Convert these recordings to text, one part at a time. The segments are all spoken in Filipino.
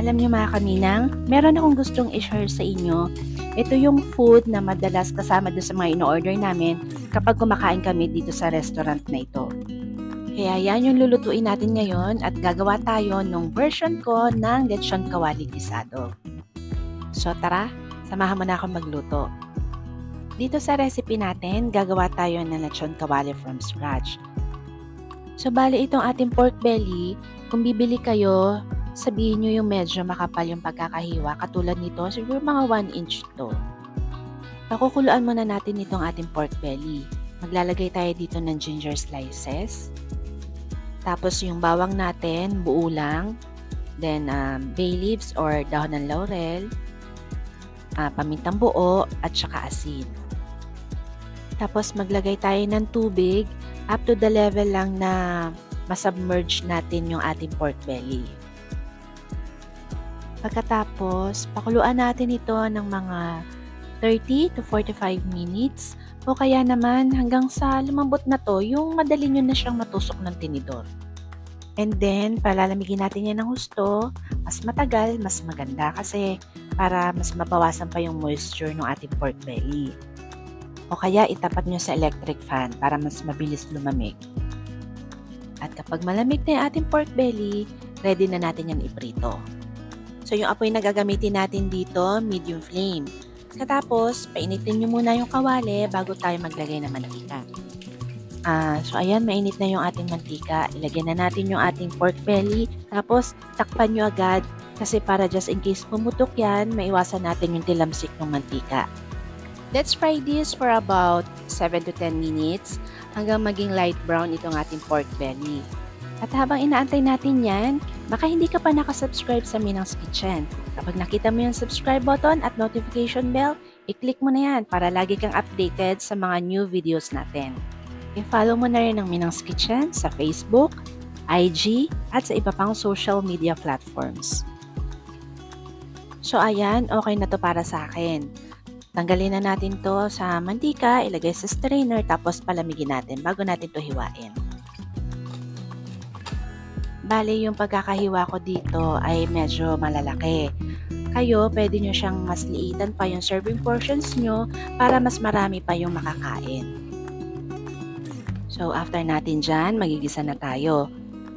Alam niyo mga kaminang, meron akong gustong i-share sa inyo. Ito yung food na madalas kasama doon sa mga ino-order namin kapag kumakain kami dito sa restaurant na ito. Kaya yan yung lulutuin natin ngayon at gagawa tayo nung version ko ng lechon kawali gisado. So tara, samahan mo na akong magluto. Dito sa recipe natin, gagawa tayo ng lechon kawali from scratch. So bali itong ating pork belly, kung bibili kayo, sabihin nyo yung medyo makapal yung pagkakahiwa. Katulad nito, siguro mga 1 inch to. Pakukuluan muna natin itong ating pork belly. Maglalagay tayo dito ng ginger slices. Tapos yung bawang natin, buo lang. Then bay leaves or dahon ng laurel. Pamintang buo at saka asin. Tapos maglagay tayo ng tubig up to the level lang na masubmerge natin yung ating pork belly. Pagkatapos, pakuluan natin ito ng mga 30 to 45 minutes o kaya naman hanggang sa lumambot na to, yung madali nyo na siyang matusok ng tinidor. And then, palalamigin natin yan ng husto. Mas matagal, mas maganda kasi para mas mabawasan pa yung moisture ng ating pork belly. O kaya itapat nyo sa electric fan para mas mabilis lumamig. At kapag malamig na yung ating pork belly, ready na natin yan iprito. So, yung apoy na gagamitin natin dito, medium flame. Katapos, painitin nyo muna yung kawali bago tayo maglagay ng mantika. So, ayan, mainit na yung ating mantika. Ilagyan na natin yung ating pork belly. Tapos, takpan nyo agad kasi para just in case pumutok yan, maiwasan natin yung tilamsik ng mantika. Let's fry this for about 7 to 10 minutes hanggang maging light brown itong ating pork belly. At habang inaantay natin yan, baka hindi ka pa nakasubscribe sa Minang's Kitchen. Kapag nakita mo yung subscribe button at notification bell, i-click mo na yan para lagi kang updated sa mga new videos natin. I-follow mo na rin ang Minang's Kitchen sa Facebook, IG, at sa iba pang social media platforms. So ayan, okay na to para sa akin. Tanggalin na natin to sa mantika, ilagay sa strainer, tapos palamigin natin bago natin to hiwain. Bale, yung pagkakahiwa ko dito ay medyo malalaki. Kayo, pwede nyo siyang mas liitan pa yung serving portions nyo para mas marami pa yung makakain. So, after natin dyan, magigisa na tayo.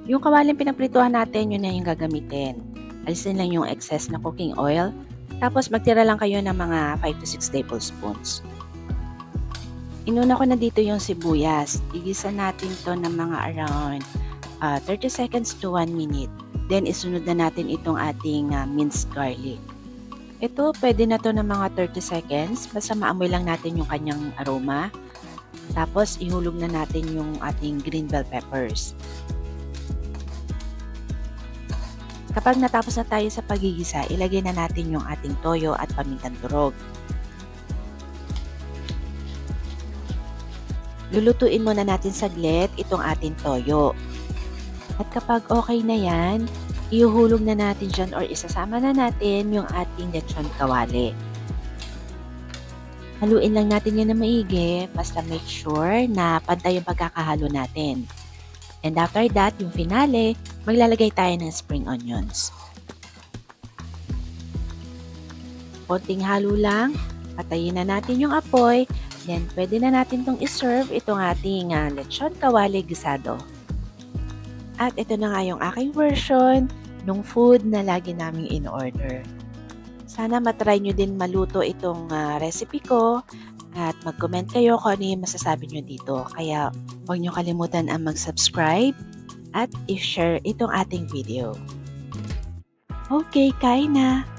Yung kawaling pinagprituhan natin, yun na yung gagamitin. Alisin lang yung excess na cooking oil. Tapos, magtira lang kayo ng mga 5 to 6 tablespoons. Inuna ko na dito yung sibuyas. Igisa natin to ng mga around 30 seconds to 1 minute. Then, isunod na natin itong ating minced garlic. Ito, pwede na to ng mga 30 seconds. Basta maamoy lang natin yung kanyang aroma. Tapos, ihulog na natin yung ating green bell peppers. Kapag natapos na tayo sa pagigisa, ilagay na natin yung ating toyo at pamintang durog. Lulutuin muna natin saglit itong ating toyo. At kapag okay na yan, ihuhulog na natin dyan or isasama na natin yung ating lechon kawali. Haluin lang natin yan na maigi, basta make sure na pantay yung pagkakahalo natin. And after that, yung finale, maglalagay tayo ng spring onions. Konting halo lang, patayin na natin yung apoy, then pwede na natin itong iserve itong ating lechon kawali gisado. At ito na nga yung aking version ng food na lagi naming in-order. Sana matry nyo din maluto itong recipe ko at mag-comment kayo kung ano yung masasabi nyo dito. Kaya huwag nyo kalimutan ang mag-subscribe at i-share itong ating video. Okay, kain na!